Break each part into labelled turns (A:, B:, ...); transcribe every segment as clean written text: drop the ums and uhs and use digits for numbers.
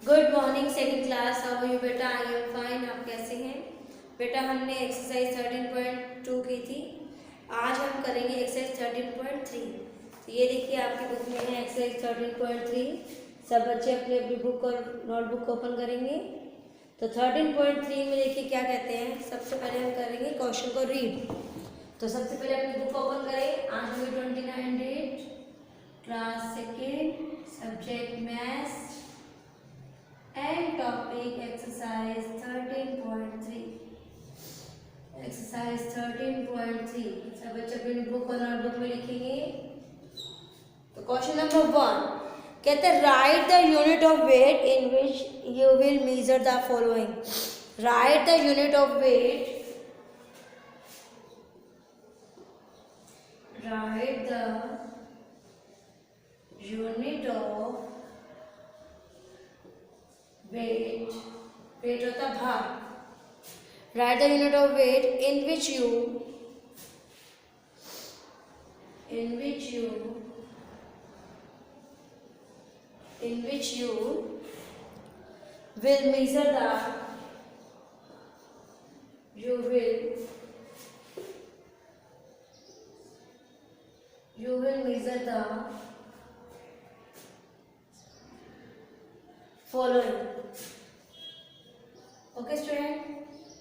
A: Good morning second class, how are you बेटा? I am fine. आप कैसे हैं बेटा? हमने एक्सरसाइज 13.2 की थी। आज हम करेंगे एक्सरसाइज 13.3। तो ये देखिए आपकी बुक में है एक्सरसाइज 13.3। सब बच्चे अपनी अपनी बुक और नोटबुक ओपन करेंगे। तो 13.3 में देखिए क्या कहते हैं। सबसे पहले हम करेंगे क्वेश्चन को रीड। तो सबसे पहले अपनी बुक ओपन करें। आज हमें 29 date, class second, subject maths and topic exercise 13.3। Exercise 13.3 सब बच्चे अपनी बुक और नोटबुक में लिखेंगे। तो क्वेश्चन नंबर 1 कहते हैं write the unit of weight in which you will measure the following. Write the unit of weight, write the unit of weight, weight होता भार। write the unit of weight in which you will measure the you will measure the following। Okay student,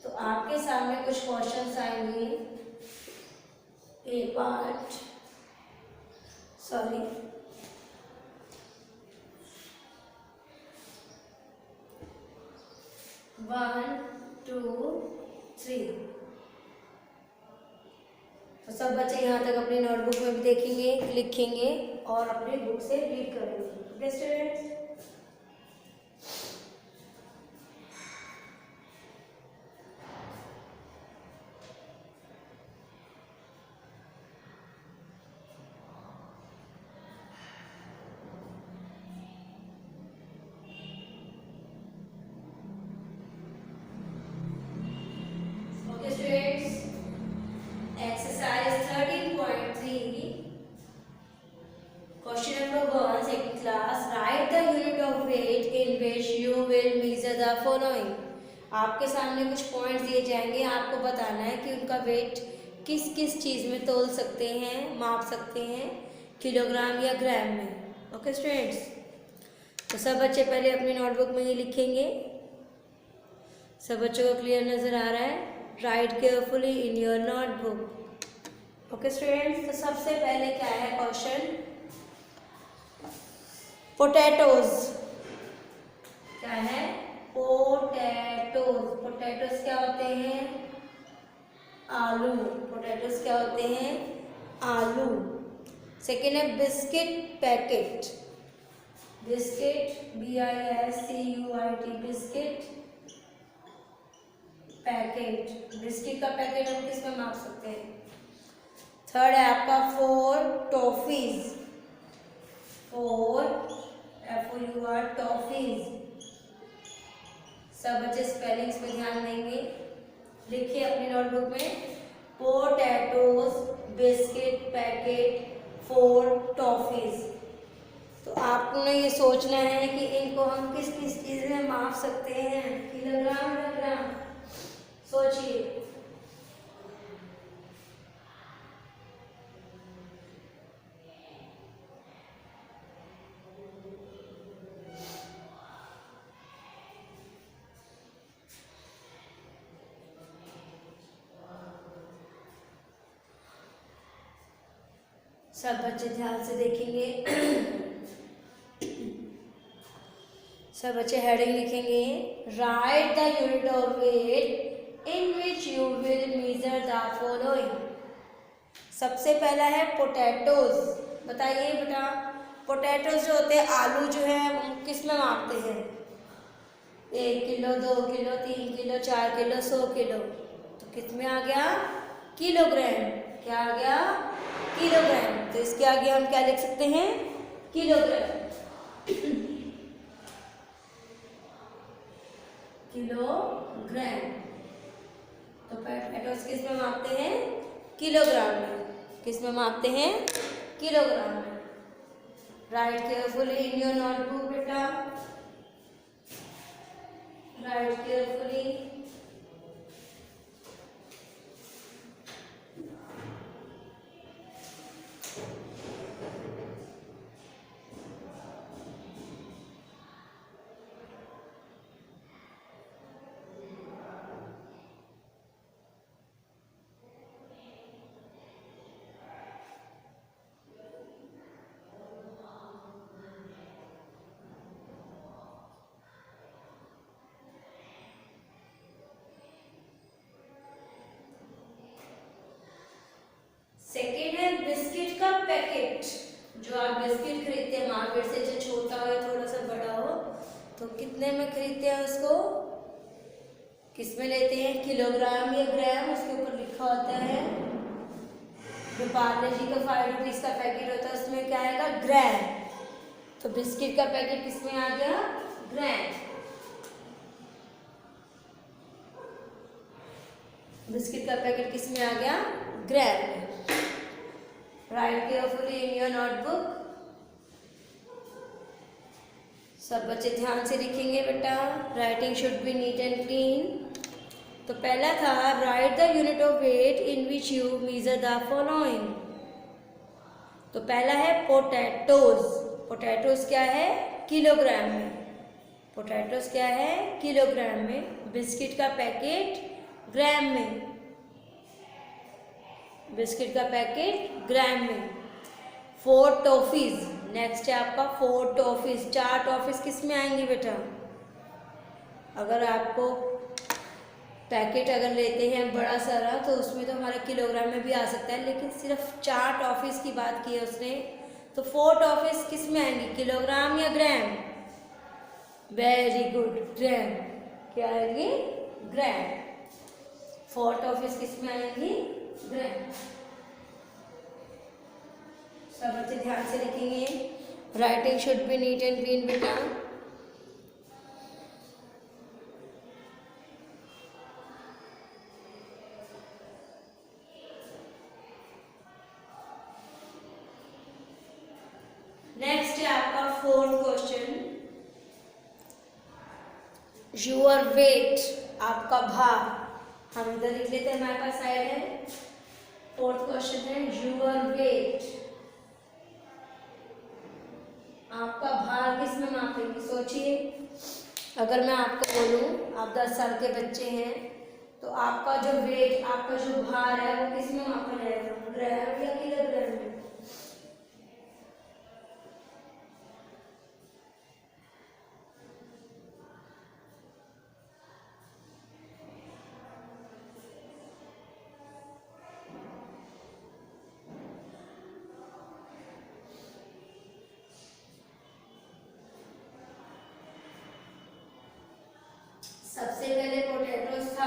A: तो आपके सामने कुछ questions आएंगे। A part, sorry, one two three. तो सब बच्चे यहाँ तक अपनी नोटबुक में भी देखेंगे, लिखेंगे और अपनी बुक से रीड करेंगे। Okay students, okay students, exercise 13.3 question number 1 second class. Write the unit of weight in which you will measure the following. आपके सामने कुछ पॉइंट्स दिए जाएंगे, आपको बताना है कि उनका वेट किस किस चीज़ में तोल सकते हैं, माप सकते हैं, किलोग्राम या ग्राम में। ओके स्टूडेंट्स, तो सब बच्चे पहले अपनी नोटबुक में ये लिखेंगे। सब बच्चों को क्लियर नज़र आ रहा है? Right carefully in your notebook. Okay students, तो सबसे पहले क्या है क्वेश्चन, पोटैटोज। क्या है? पोटैटोज। पोटैटोज क्या होते हैं? आलू। पोटैटोज क्या होते हैं? आलू। सेकेंड है biscuit packet. Biscuit, BISCUIT, biscuit packet. Biscuit का पैकेट हम किस में माप सकते हैं? थर्ड है आपका four toffees. Four FOUR toffees. सब बच्चे स्पेलिंग्स पे ध्यान देंगे। लिखिए अपनी नोटबुक में potatoes, biscuit packet, four toffees. तो आपको ने ये सोचना है कि इनको हम किस किस चीज़ में माप सकते हैं, किलोग्राम या ग्राम। सोचिए। सब बच्चे ध्यान से देखेंगे। सब बच्चे हेडिंग लिखेंगे। Write the unit of weight in which you will measure the following. सबसे पहला है पोटैटोज। बताइए बेटा, पोटैटोज जो होते हैं, आलू जो है, किस में मापते हैं? 1 kilo, 2 kilo, 3 kilo, 4 kilo, 100 kilo. तो किस में आ गया? किलोग्राम। क्या आ गया? किलोग्राम। तो इसके आगे हम क्या लिख सकते हैं? किलोग्राम। किलोग्राम। तो पोटैटोज किस में मापते हैं? किलोग्राम में। किस में मापते हैं? किलोग्राम में। Write carefully in your notebook बेटा, राइट केयरफुली। सेकेंड है बिस्किट का पैकेट। जो आप बिस्किट खरीदते हैं मार्केट से, चाहे छोटा हो या थोड़ा सा बड़ा हो, तो कितने में खरीदते हैं उसको, किस में लेते हैं, किलोग्राम या ग्राम, उसके ऊपर लिखा होता है। जो पार्ले जी का 5 रुपीज का पैकेट होता है उसमें क्या आएगा, ग्राम। तो बिस्किट का पैकेट किस में आ गया, ग्राम। बिस्किट का पैकेट किस में आ गया, ग्राम में। Write carefully in your notebook. सब बच्चे ध्यान से लिखेंगे बेटा, writing should be neat and clean. तो पहला था write the unit of weight in which you measure the following. तो पहला है पोटैटोज। पोटैटोज क्या है, किलोग्राम में। पोटैटोज क्या है, किलोग्राम में। बिस्किट का पैकेट ग्राम में। बिस्किट का पैकेट ग्राम में। 4 टॉफीज, नेक्स्ट है आपका 4 टॉफीज। 4 टॉफीज किस में आएंगी बेटा, अगर आपको पैकेट अगर लेते हैं बड़ा सारा तो उसमें तो हमारा किलोग्राम में भी आ सकता है, लेकिन सिर्फ 4 टॉफीज की बात की है उसने, तो 4 टॉफीज किस में आएंगी, किलोग्राम या ग्राम। वेरी गुड, ग्राम। क्या आएंगी, ग्राम। 4 टॉफीज किस में आएंगी, ग्राम। सब बच्चे ध्यान से लिखेंगे, writing should be neat and clean बेटा। नेक्स्ट है आपका 4th क्वेश्चन, योर वेट, आपका भार। हम इधर लिख लेते हैं, हमारे पास साइड है। 4th क्वेश्चन है योर वेट, आपका भार किस में मापेंगे। सोचिए, अगर मैं आपको बोलूं आप 10 साल के बच्चे हैं, तो आपका जो वेट, आपका जो भार है वो किस में मापा जाएगा, ग्राम या किलोग्राम में। सबसे पहले पोटैटोस था,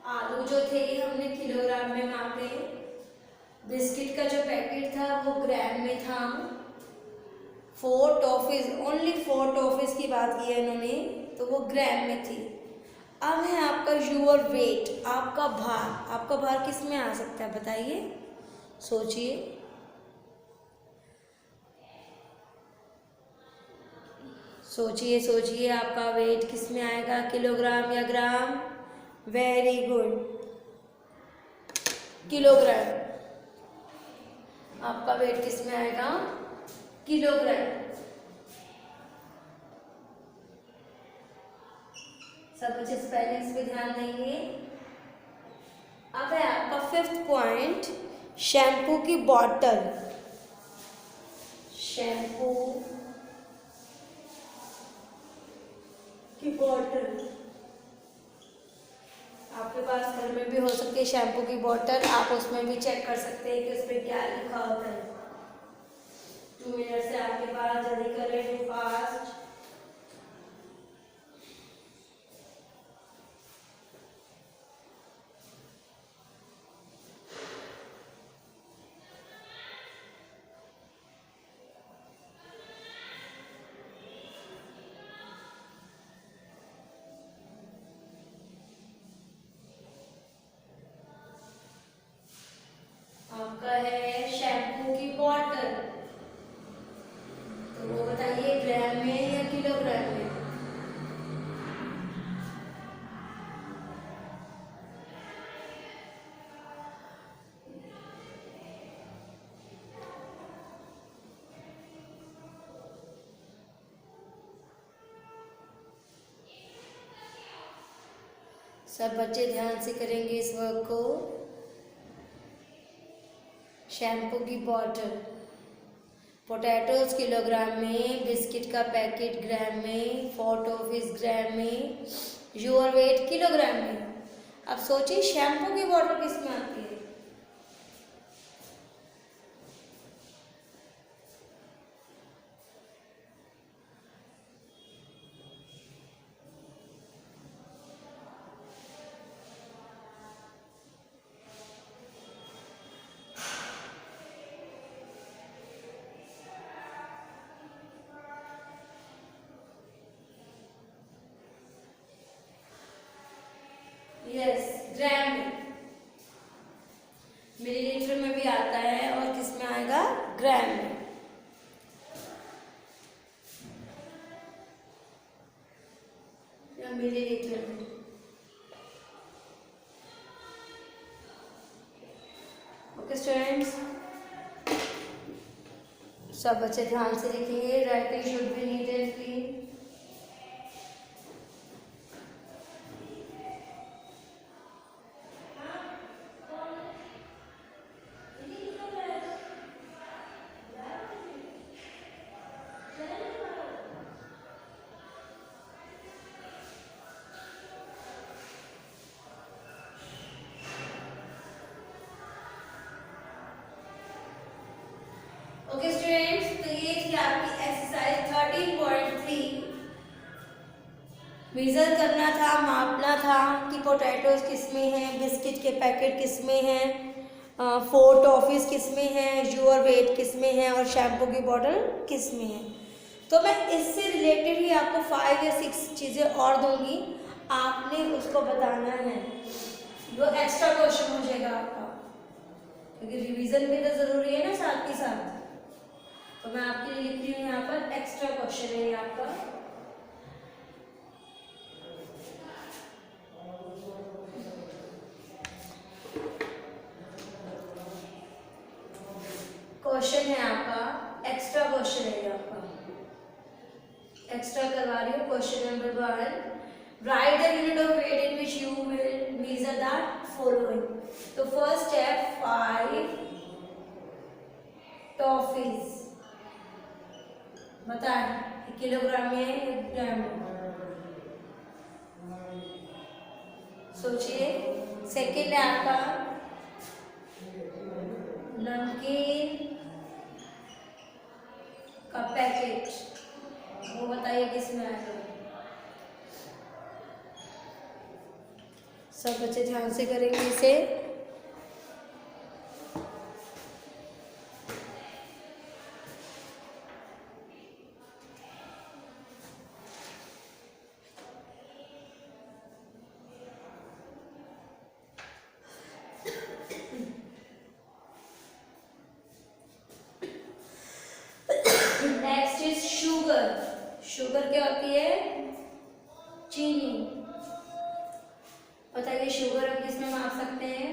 A: आलू जो थे हमने किलोग्राम में मापे, बिस्किट का जो पैकेट था वो ग्राम में था, 4 टॉफीज, ओनली 4 टॉफीज की बात की है इन्होंने, तो वो ग्राम में थी। अब है आपका योर वेट, आपका भार। आपका भार किस में आ सकता है बताइए, सोचिए। सोचिए सोचिए, आपका वेट किस में आएगा, किलोग्राम या ग्राम। Very good, kilogram. आपका वेट किस में आएगा, किलोग्राम। सब बच्चे स्पेलिंग्स पे ध्यान देंगे। अब है आपका 5th पॉइंट, शैम्पू की बॉटल। शैम्पू की बॉटल, आपके पास घर में भी हो सकती है शैम्पू की बॉटल, आप उसमें भी चेक कर सकते हैं कि उसमें क्या लिखा होता है। 2 मिनट से आपके पास, जल्दी करें, फास्ट। आपका है शैम्पू की बॉटल। सब बच्चे ध्यान से करेंगे इस वर्क को। शैम्पू की बॉटल, पोटैटोज किलोग्राम में, बिस्किट का पैकेट ग्राम में, 4 टॉफीज ग्राम में, योर वेट किलोग्राम में। अब सोचिए शैम्पू की बॉटल किस में आती है? यस, ग्राम में। मिलीलीटर में भी आता है और किस में आएगा? ग्राम में। या मिलीलीटर में। ओके स्टूडेंट्स, सब बच्चे ध्यान से लिखेंगे। Writing should be neat and clean. Okay students, तो ये थी आपकी एक्सरसाइज 13.3। मेजर करना था, मापना था कि पोटैटोज किस में है, बिस्किट के पैकेट किस में है, 4 टॉफीज किस में है, योर वेट किस में है और शैम्पू की बॉटल किस में है। तो मैं इससे रिलेटेड ही आपको 5 या 6 चीज़ें और दूंगी, आपने उसको बताना है। वो एक्स्ट्रा क्वेश्चन हो जाएगा आपका, क्योंकि रिवीजन भी तो ज़रूरी है ना साथ के साथ। तो मैं आपके लिए लिख रही हूँ यहाँ पर एक्स्ट्रा क्वेश्चन है ये आपका। क्वेश्चन है आपका, एक्स्ट्रा क्वेश्चन है ये आपका। एक्स्ट्रा करवा रही हूँ। Question number 1, write the unit of weight in which you will measure the following. तो फर्स्ट स्टेप, 5 टॉफीज। बताएं किलोग्राम में है या ग्राम में? सोचिए। सेकेंड है आपका नमकीन का पैकेट, वो बताइए किस में आएगा? सब बच्चे ध्यान से करेंगे इसे। Next is sugar. शुगर क्या होती है? चीनी। बताइए शुगर हम किस में माप सकते हैं?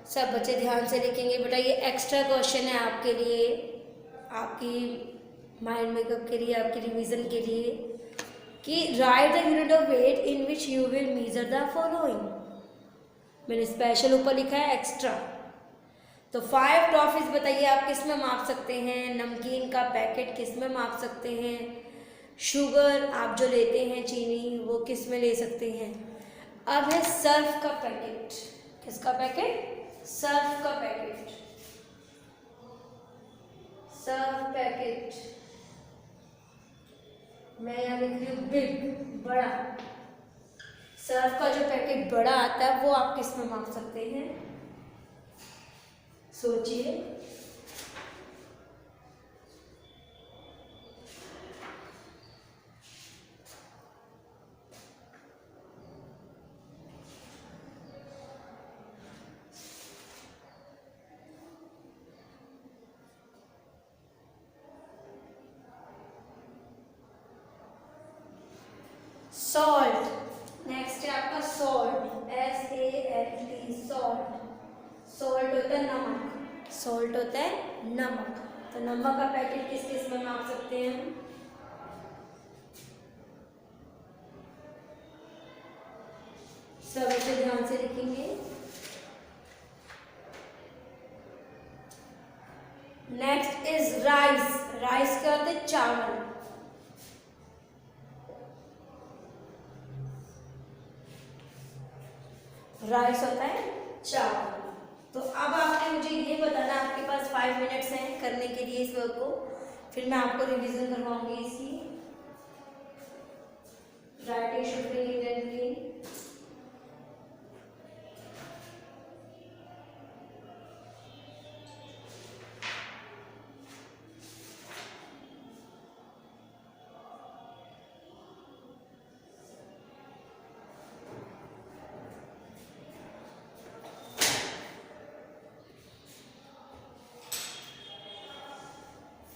A: सब बच्चे ध्यान से लिखेंगे। बेटा ये एक्स्ट्रा क्वेश्चन है आपके लिए, आपकी माइंड मेकअप के लिए, आपकी रिवीजन के लिए, कि write the unit of weight in which you will measure the following. मैंने स्पेशल ऊपर लिखा है एक्स्ट्रा। तो 5 टॉफीज बताइए आप किस में माप सकते हैं? नमकीन का पैकेट किस में माप सकते हैं? शुगर आप जो लेते हैं चीनी, वो किस में ले सकते हैं? अब है सर्फ का पैकेट। किसका पैकेट? सर्फ का पैकेट। सर्फ पैकेट मैं यहाँ लिख रही हूँ बिग, बड़ा। सर्फ का जो पैकेट बड़ा आता है वो आप किस में माप सकते हैं? सोचिए। सॉल्ट। नेक्स्ट है आपका सॉल्ट, SALT, सॉल्ट। सॉल्ट होता है नमक। सॉल्ट होता है नमक। तो नमक का पैकेट किस किस में माप सकते हैं हम? सब ऐसे ध्यान से लिखेंगे। Next is rice. राइस क्या होता है? चावल। राइस होता है चावल। तो अब आपने मुझे ये बताना, आपके पास 5 मिनट्स हैं करने के लिए इस वर्क को, फिर मैं आपको रिवीजन करवाऊंगी इसकी। Writing should be neat and clean.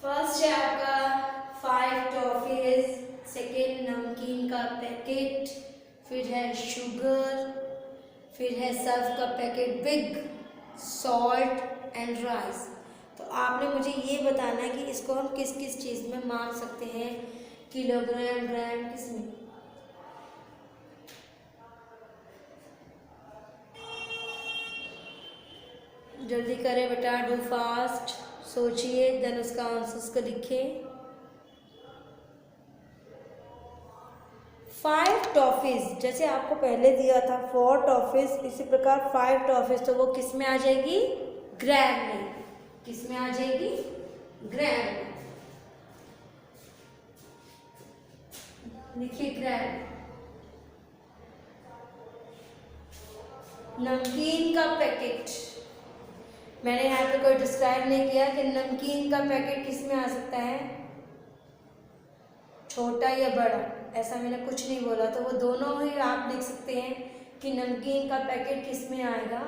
A: First है आपका 5 टॉफीज, सेकेंड नमकीन का पैकेट, फिर है शुगर, फिर है सर्फ का packet big, salt and rice. तो आपने मुझे ये बताना है कि इसको हम किस किस चीज़ में माप सकते हैं, किलोग्राम, ग्राम, किस में? जल्दी करें बेटा, डू फास्ट, सोचिए, देन उसका आंसर्स को लिखें। 5 टॉफीज, जैसे आपको पहले दिया था 4 टॉफीज, इसी प्रकार 5 टॉफीज, तो वो किस में आ जाएगी? ग्राम में। किस में आ जाएगी? ग्राम में। लिखिए ग्राम। नमकीन का पैकेट, मैंने यहाँ पे कोई डिस्क्राइब नहीं किया कि नमकीन का पैकेट किस में आ सकता है, छोटा या बड़ा, ऐसा मैंने कुछ नहीं बोला। तो वो दोनों ही आप लिख सकते हैं कि नमकीन का पैकेट किस में आएगा,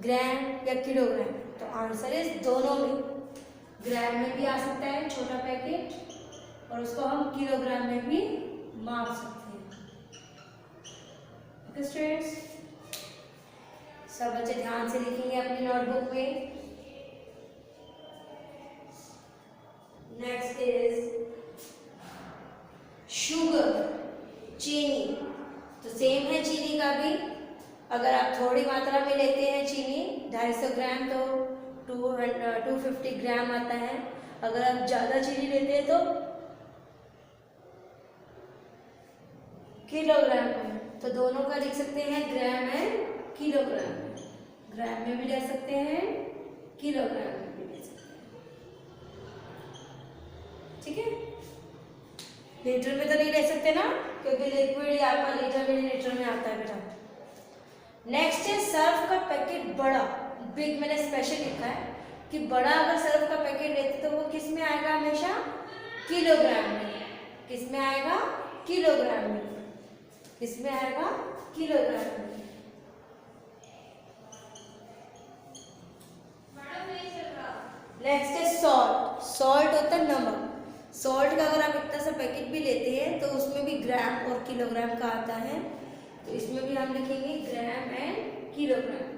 A: ग्राम या किलोग्राम। तो आंसर इज दोनों में। ग्राम में भी आ सकता है छोटा पैकेट, और उसको हम किलोग्राम में भी माप सकते हैं। ओके स्टूडेंट्स, सब बच्चे ध्यान से लिखेंगे अपनी नोटबुक में। नेक्स्ट इज शुगर, चीनी। तो सेम है चीनी का भी, अगर आप थोड़ी मात्रा में लेते हैं चीनी 250 ग्राम तो 250 ग्राम आता है। अगर आप ज़्यादा चीनी लेते हैं तो किलोग्राम में। तो दोनों का लिख सकते हैं ग्राम एंड किलोग्राम में। ग्राम में भी ले सकते हैं, किलोग्राम में भी ले सकते हैं। ठीक है, लीटर में तो नहीं ले सकते ना, क्योंकि लिक्विड आपका लीटर मिलीलीटर में आता है बेटा। नेक्स्ट है सर्फ का पैकेट बड़ा, बिग, मैंने स्पेशल लिखा है कि बड़ा अगर सर्फ का पैकेट लेते तो वो किस में आएगा? हमेशा किलोग्राम में। किस में आएगा? किलोग्राम में। किस में आएगा? किलोग्राम में। नेक्स्ट है सॉल्ट। सॉल्ट होता है नमक। सॉल्ट का अगर आप इतना सा पैकेट भी लेते हैं तो उसमें भी ग्राम और किलोग्राम का आता है, तो इसमें भी हम लिखेंगे ग्राम एंड किलोग्राम।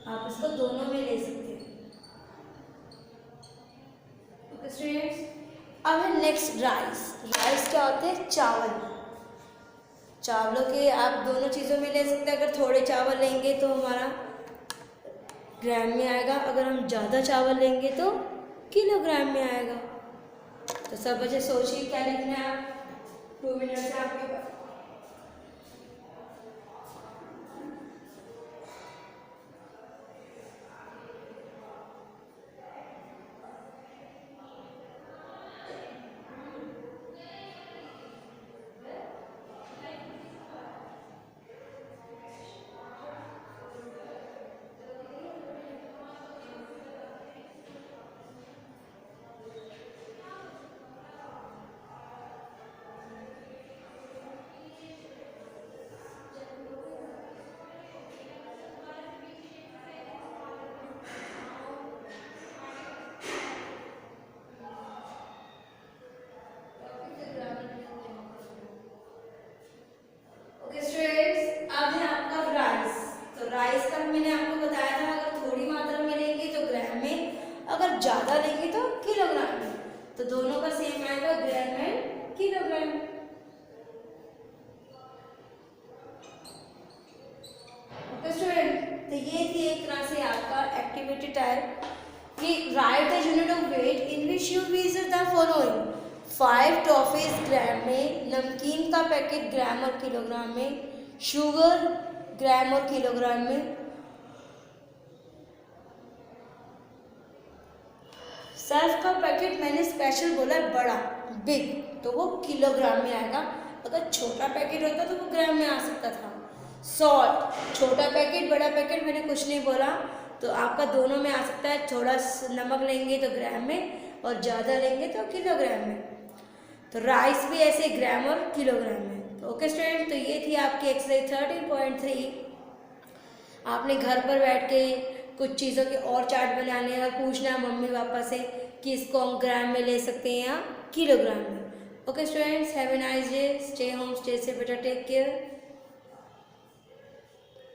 A: आप इसको दोनों में ले सकते हैं। ओके स्टूडेंट्स, अब है नेक्स्ट राइस। राइस क्या होते हैं? चावल। चावलों के आप दोनों चीज़ों में ले सकते हैं। अगर थोड़े चावल लेंगे तो हमारा ग्राम में आएगा, अगर हम ज़्यादा चावल लेंगे तो किलोग्राम में आएगा। तो सब बच्चे सोचिए क्या लिखना है आप, 2 मिनट से आपके पास। किलोग्राम। ओके स्टूडेंट, तो ये थी एक तरह से आपका एक्टिविटी टाइप कि write the unit of weight in which you visit the following. 5 toffees gram में, नमकीन का पैकेट ग्राम और किलोग्राम में, शुगर ग्राम और किलोग्राम में, सर्फ का पैकेट मैंने स्पेशल बोला है बड़ा, बिग, तो वो किलोग्राम में आएगा। अगर छोटा पैकेट होता तो वो ग्राम में आ सकता था। सॉल्ट, छोटा पैकेट बड़ा पैकेट मैंने कुछ नहीं बोला, तो आपका दोनों में आ सकता है। थोड़ा नमक लेंगे तो ग्राम में और ज़्यादा लेंगे तो किलोग्राम में। तो राइस भी ऐसे ग्राम और किलोग्राम में। तो ओके स्टूडेंट, तो ये थी आपकी एक्सरसाइज 13.3। आपने घर पर बैठ के कुछ चीज़ों के और चार्ट बनाने हैं और पूछना है मम्मी पापा से कि इसको हम ग्राम में ले सकते हैं या किलोग्राम में। Okay students, have a nice day, stay home, stay safe, बेटा, टेक केयर।